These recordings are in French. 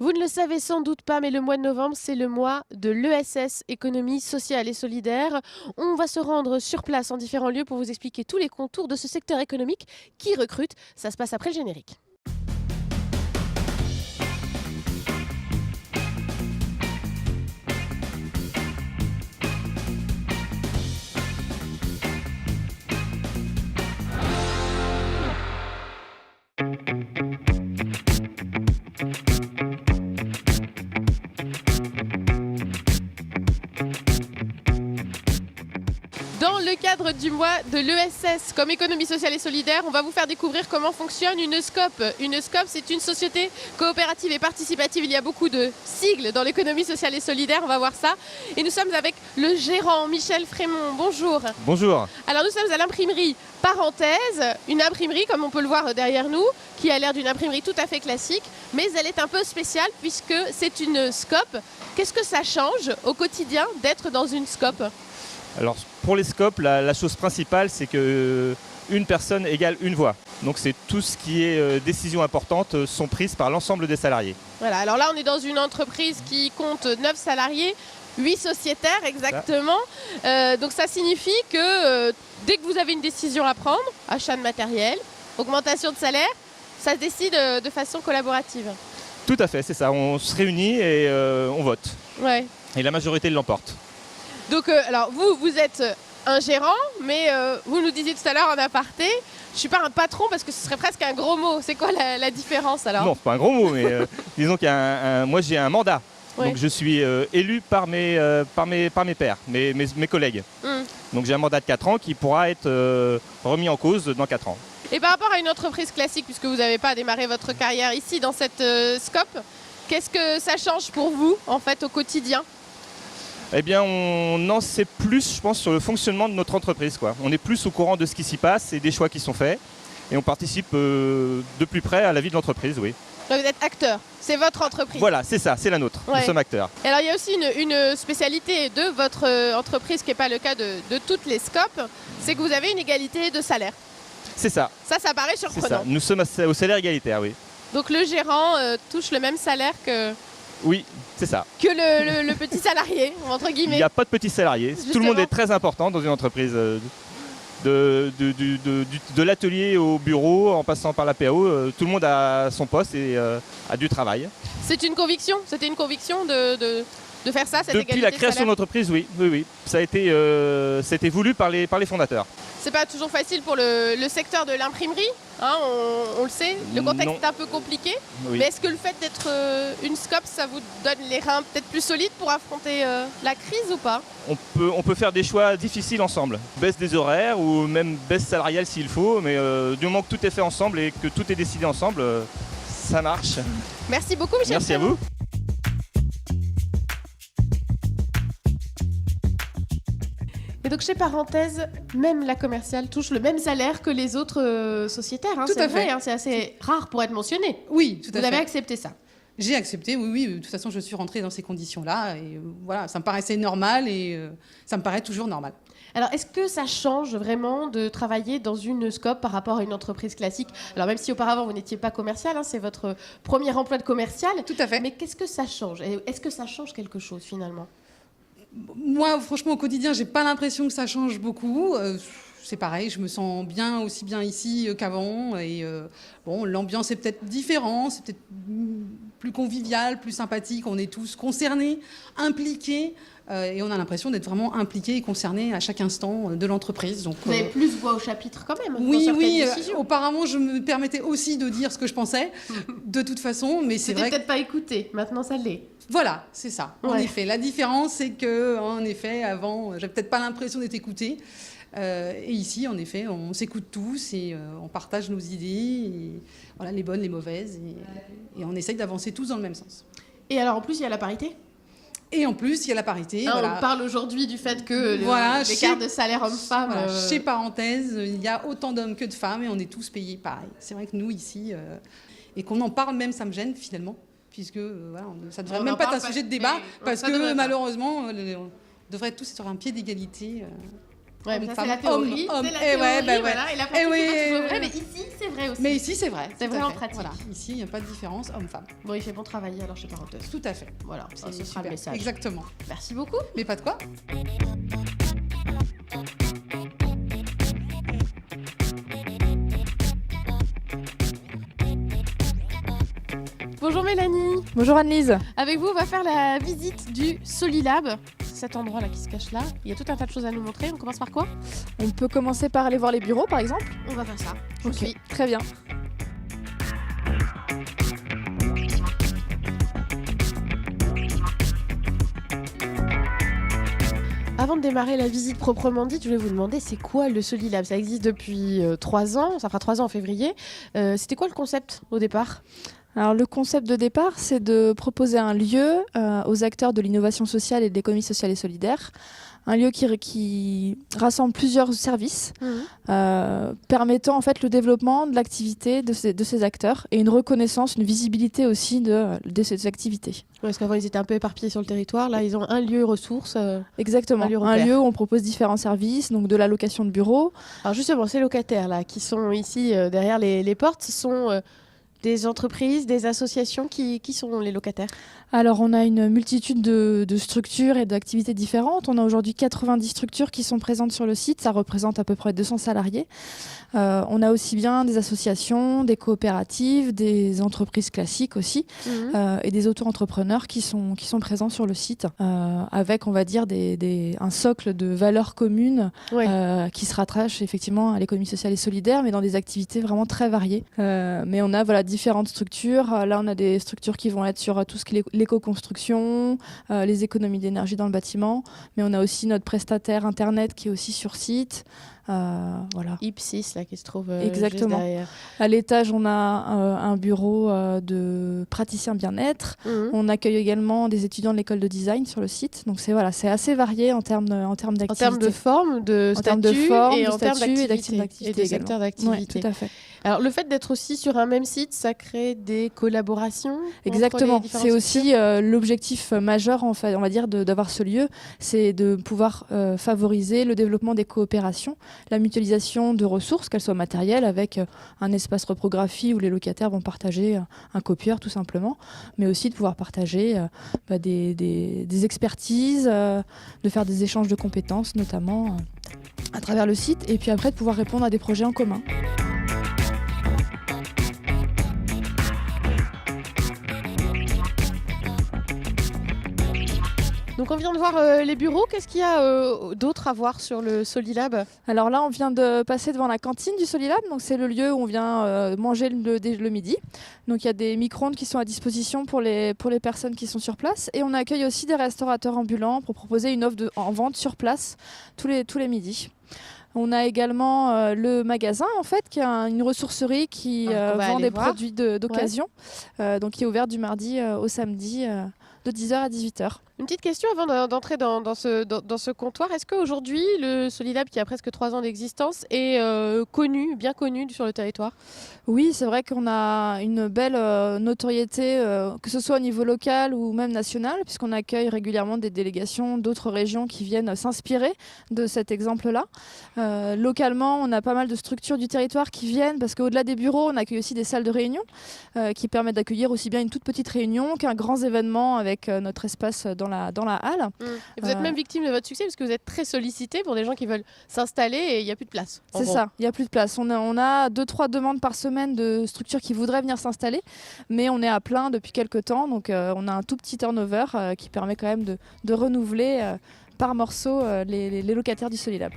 Vous ne le savez sans doute pas, mais le mois de novembre, c'est le mois de l'ESS, Économie sociale et solidaire. On va se rendre sur place en différents lieux pour vous expliquer tous les contours de ce secteur économique qui recrute. Ça se passe après le générique. Dans le cadre du mois de l'ESS comme économie sociale et solidaire, on va vous faire découvrir comment fonctionne une SCOP. Une SCOP, c'est une société coopérative et participative. Il y a beaucoup de sigles dans l'économie sociale et solidaire, on va voir ça. Et nous sommes avec le gérant Michel Frémont. Bonjour. Bonjour. Alors nous sommes à l'imprimerie Parenthèse, une imprimerie comme on peut le voir derrière nous, qui a l'air d'une imprimerie tout à fait classique, mais elle est un peu spéciale puisque c'est une SCOP. Qu'est-ce que ça change au quotidien d'être dans une SCOP ? Alors pour les scopes, la chose principale, c'est que une personne égale une voix. Donc c'est tout ce qui est décisions importantes sont prises par l'ensemble des salariés. Voilà, alors là on est dans une entreprise qui compte 9 salariés, 8 sociétaires exactement. Donc ça signifie que dès que vous avez une décision à prendre, achat de matériel, augmentation de salaire, ça se décide de façon collaborative. Tout à fait, c'est ça. On se réunit et on vote. Ouais. Et la majorité l'emporte. Donc alors vous êtes un gérant, mais vous nous disiez tout à l'heure en aparté, je ne suis pas un patron parce que ce serait presque un gros mot. C'est quoi la différence alors ? Non, c'est pas un gros mot, mais disons qu'il y a moi j'ai un mandat. Ouais. Donc je suis élu par mes pairs, mes collègues. Donc j'ai un mandat de 4 ans qui pourra être remis en cause dans 4 ans. Et par rapport à une entreprise classique, puisque vous n'avez pas démarré votre carrière ici dans cette SCOP, qu'est-ce que ça change pour vous en fait au quotidien ? Eh bien, on en sait plus, je pense, sur le fonctionnement de notre entreprise, quoi. On est plus au courant de ce qui s'y passe et des choix qui sont faits. Et on participe de plus près à la vie de l'entreprise, oui. Donc vous êtes acteur, c'est votre entreprise. Voilà, c'est ça, c'est la nôtre. Ouais. Nous sommes acteurs. Et alors il y a aussi une spécialité de votre entreprise, qui n'est pas le cas de toutes les SCOP, c'est que vous avez une égalité de salaire. C'est ça. Ça paraît C'est surprenant. ça. Nous sommes au salaire égalitaire, oui. Donc le gérant touche le même salaire que Oui, c'est ça. le petit salarié, entre Il guillemets. n'y a pas de petits salariés. Tout le monde est très important dans une entreprise. De l'atelier au bureau, en passant par la PAO, tout le monde a son poste et a du travail. C'est une conviction ? C'était une conviction de faire ça, cette égalité de salaire ? Depuis la création de l'entreprise, oui. Ça a été voulu par les fondateurs. C'est pas toujours facile pour le secteur de l'imprimerie, hein, on le sait, le contexte Non. est un peu compliqué. Oui. Mais est-ce que le fait d'être une SCOP, ça vous donne les reins peut-être plus solides pour affronter la crise ou pas ? On peut faire des choix difficiles ensemble. Baisse des horaires ou même baisse salariale s'il faut, mais du moment que tout est fait ensemble et que tout est décidé ensemble, ça marche. Merci beaucoup Michel. Merci à vous. Et donc chez Parenthèse, même la commerciale touche le même salaire que les autres sociétaires. Hein, Tout à vrai, fait. hein, c'est assez rare pour être mentionné. Oui, tout à Vous fait. avez accepté ça ? J'ai accepté, oui. De toute façon, je suis rentrée dans ces conditions-là. Et voilà, ça me paraissait normal et ça me paraît toujours normal. Alors, est-ce que ça change vraiment de travailler dans une SCOP par rapport à une entreprise classique ? Alors, même si auparavant, vous n'étiez pas commercial, hein, c'est votre premier emploi de commercial. Tout à fait. Mais qu'est-ce que ça change ? Est-ce que ça change quelque chose, finalement ? Moi, franchement, au quotidien, j'ai pas l'impression que ça change beaucoup. C'est pareil, je me sens bien, aussi bien ici qu'avant. Et bon, l'ambiance est peut-être différente, c'est peut-être plus convivial, plus sympathique. On est tous concernés, impliqués. Et on a l'impression d'être vraiment impliqués et concernés à chaque instant de l'entreprise. Donc, Vous avez plus voix au chapitre quand même. Oui, dans oui. certaines décisions. Auparavant, je me permettais aussi de dire ce que je pensais, de toute façon. Mais c'est C'était vrai que peut-être pas écouté, maintenant ça l'est. voilà, c'est ça. En Ouais. effet, la différence, c'est que, en effet, avant, j'avais peut-être pas l'impression d'être écoutée. Et ici, en effet, on s'écoute tous et on partage nos idées, et, voilà, les bonnes, les mauvaises, et on essaye d'avancer tous dans le même sens. Et alors, en plus, il y a la parité. Et en plus, il y a la parité. Hein, voilà. On parle aujourd'hui du fait que Voilà, l'écart chez- de salaire homme-femme... Voilà, chez Parenthèse, il y a autant d'hommes que de femmes et on est tous payés pareil. C'est vrai que nous, ici, et qu'on en parle même, ça me gêne finalement, puisque voilà, ça ne devrait On même en pas parle être un pas, sujet de débat, mais parce ça devrait que pas. malheureusement, on devrait être tous sur un pied d'égalité. Ouais, mais ça, c'est femme, la théorie. homme, C'est la et théorie, ouais, bah ouais. voilà. Et la pratique, Eh oui, c'est pas toujours oui, vrai, oui. mais ici, c'est vrai aussi. Mais ici, c'est vrai. C'est tout vrai à en fait. pratique. Voilà. Ici, il n'y a pas de différence homme-femme. Bon, il fait bon travailler, alors chez Parenteuse. Tout à fait. Voilà, ça, C'est ce sera le super. message. Exactement. Merci beaucoup. Mais pas de quoi. Bonjour Mélanie. Bonjour Annelise. Avec vous, on va faire la visite du Solilab. Cet endroit-là qui se cache là. Il y a tout un tas de choses à nous montrer. On commence par quoi? On peut commencer par aller voir les bureaux par exemple. On va faire ça. Je Ok, suis. très bien. Avant de démarrer la visite proprement dite, je voulais vous demander c'est quoi le Solilab? Ça existe depuis 3 ans, ça fera 3 ans en février. C'était quoi le concept au départ? Alors le concept de départ, c'est de proposer un lieu aux acteurs de l'innovation sociale et de l'économie sociale et solidaire. Un lieu qui rassemble plusieurs services, permettant en fait le développement de l'activité de ces acteurs et une reconnaissance, une visibilité aussi de ces activités. Parce qu'avant ils étaient un peu éparpillés sur le territoire, là ils ont un lieu ressource. Exactement, un lieu où on propose différents services, donc de la location de bureaux. Alors justement, ces locataires là qui sont ici derrière les portes, ce sont des entreprises, des associations, qui sont les locataires? Alors, on a une multitude de structures et d'activités différentes. On a aujourd'hui 90 structures qui sont présentes sur le site. Ça représente à peu près 200 salariés. On a aussi bien des associations, des coopératives, des entreprises classiques aussi, et des auto-entrepreneurs qui sont présents sur le site, avec, on va dire, un socle de valeurs communes qui se rattache effectivement à l'économie sociale et solidaire, mais dans des activités vraiment très variées. Mais on a différentes structures. Là, on a des structures qui vont être sur tout ce qui est l'éco-construction, les économies d'énergie dans le bâtiment, mais on a aussi notre prestataire Internet qui est aussi sur site. Voilà. Ipsis, là, qui se trouve Exactement. juste derrière. À l'étage, on a un bureau de praticien bien-être. On accueille également des étudiants de l'école de design sur le site. Donc c'est assez varié en termes d'activité. En termes de forme, de statut, et en termes d'activité. Et des secteurs d'activité. Ouais, tout à fait. Alors, le fait d'être aussi sur un même site, ça crée des collaborations? Exactement. C'est aussi l'objectif majeur, en fait, on va dire, d'avoir ce lieu, c'est de pouvoir favoriser le développement des coopérations, la mutualisation de ressources, qu'elles soient matérielles, avec un espace reprographie où les locataires vont partager un copieur tout simplement, mais aussi de pouvoir partager des expertises, de faire des échanges de compétences notamment à travers le site, et puis après de pouvoir répondre à des projets en commun. Donc on vient de voir les bureaux. Qu'est-ce qu'il y a d'autre à voir sur le Solilab? Alors là, on vient de passer devant la cantine du Solilab. Donc c'est le lieu où on vient manger le midi. Donc il y a des micro-ondes qui sont à disposition pour les personnes qui sont sur place. Et on accueille aussi des restaurateurs ambulants pour proposer une offre en vente sur place tous les midis. On a également le magasin, en fait, qui est une ressourcerie qui vend des produits d'occasion, donc qui est ouvert du mardi au samedi de 10h à 18h. Une petite question avant d'entrer dans ce comptoir. Est-ce qu'aujourd'hui, le Solilab, qui a presque 3 ans d'existence, est bien connu sur le territoire? Oui, c'est vrai qu'on a une belle notoriété, que ce soit au niveau local ou même national, puisqu'on accueille régulièrement des délégations d'autres régions qui viennent s'inspirer de cet exemple-là. Localement, on a pas mal de structures du territoire qui viennent, parce qu'au-delà des bureaux, on accueille aussi des salles de réunion qui permettent d'accueillir aussi bien une toute petite réunion qu'un grand événement avec notre espace dans la halle. Et vous êtes même victime de votre succès parce que vous êtes très sollicité pour des gens qui veulent s'installer et il n'y a plus de place. C'est ça, il n'y a plus de place. On a 2-3 demandes par semaine de structures qui voudraient venir s'installer, mais on est à plein depuis quelques temps, donc on a un tout petit turnover qui permet quand même de renouveler par morceau les locataires du Solilab.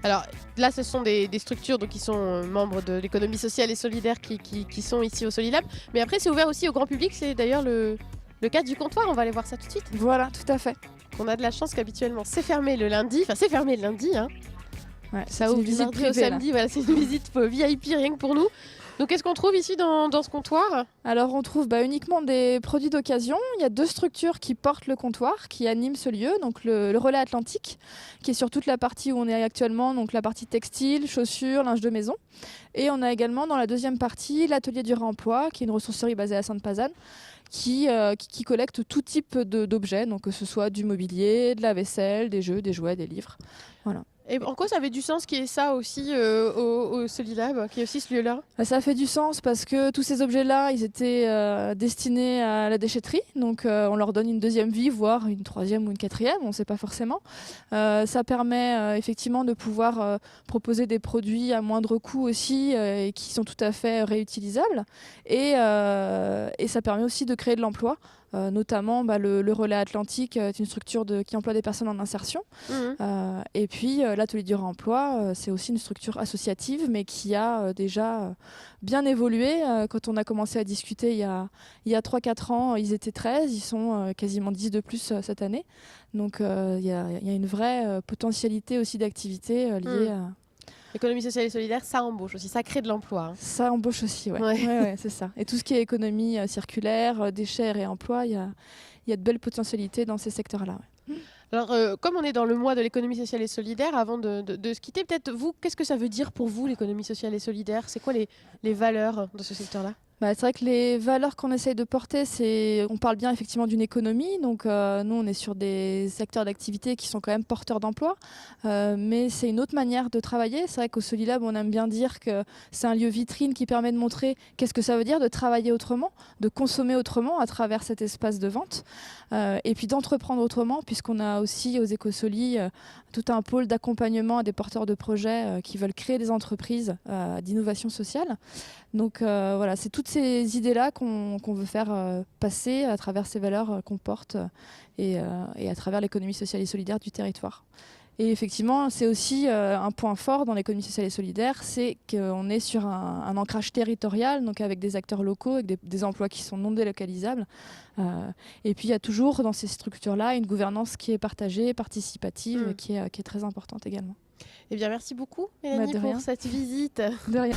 Alors là, ce sont des structures qui sont membres de l'économie sociale et solidaire qui sont ici au Solilab, mais après c'est ouvert aussi au grand public, c'est d'ailleurs le cas du comptoir, on va aller voir ça tout de suite. Voilà, tout à fait. On a de la chance qu'habituellement c'est fermé le lundi, c'est fermé le lundi, hein. Ouais, ça ouvre du mardi au samedi, voilà, c'est une visite VIP rien que pour nous. Donc qu'est-ce qu'on trouve ici dans ce comptoir? Alors on trouve uniquement des produits d'occasion. Il y a 2 structures qui portent le comptoir, qui animent ce lieu. Donc le Relais Atlantique, qui est sur toute la partie où on est actuellement, donc la partie textile, chaussures, linge de maison. Et on a également dans la deuxième partie l'Atelier du Réemploi, qui est une ressourcerie basée à Sainte-Pazanne, qui collecte tout type d'objets, donc que ce soit du mobilier, de la vaisselle, des jeux, des jouets, des livres. Voilà. Et en quoi ça avait du sens qu'il y ait ça aussi au Solilab, qu'il y ait aussi ce lieu-là? Ça a fait du sens parce que tous ces objets-là, ils étaient destinés à la déchetterie. Donc on leur donne une deuxième vie, voire une troisième ou une quatrième, on ne sait pas forcément. Ça permet effectivement de pouvoir proposer des produits à moindre coût aussi et qui sont tout à fait réutilisables. Et ça permet aussi de créer de l'emploi. Notamment le Relais Atlantique est une structure qui emploie des personnes en insertion. Et puis l'Atelier du Réemploi, c'est aussi une structure associative, mais qui a déjà bien évolué. Quand on a commencé à discuter il y a 3-4 ans, ils étaient 13, ils sont quasiment 10 de plus cette année. Donc il y a une vraie potentialité aussi d'activité liée à... L'économie sociale et solidaire, ça embauche aussi, ça crée de l'emploi. Ça embauche aussi, ouais. Ouais. Ouais, c'est ça. Et tout ce qui est économie circulaire, déchets et réemploi, il y a de belles potentialités dans ces secteurs-là. Ouais. Alors, comme on est dans le mois de l'économie sociale et solidaire, avant de se quitter, peut-être vous, qu'est-ce que ça veut dire pour vous l'économie sociale et solidaire? C'est quoi les valeurs de ce secteur-là? C'est vrai que les valeurs qu'on essaye de porter, on parle bien effectivement d'une économie. Donc nous, on est sur des secteurs d'activité qui sont quand même porteurs d'emploi. Mais c'est une autre manière de travailler. C'est vrai qu'au Solilab, on aime bien dire que c'est un lieu vitrine qui permet de montrer qu'est-ce que ça veut dire de travailler autrement, de consommer autrement à travers cet espace de vente. Et puis d'entreprendre autrement, puisqu'on a aussi aux Écosoli tout un pôle d'accompagnement à des porteurs de projets qui veulent créer des entreprises d'innovation sociale. Donc voilà, c'est toutes ces idées-là qu'on veut faire passer à travers ces valeurs qu'on porte et à travers l'économie sociale et solidaire du territoire. Et effectivement, c'est aussi un point fort dans l'économie sociale et solidaire, c'est qu'on est sur un ancrage territorial, donc avec des acteurs locaux, avec des emplois qui sont non délocalisables. Et puis il y a toujours dans ces structures-là une gouvernance qui est partagée, participative, qui est très importante également. Eh bien, merci beaucoup, Mélanie, pour cette visite. De rien.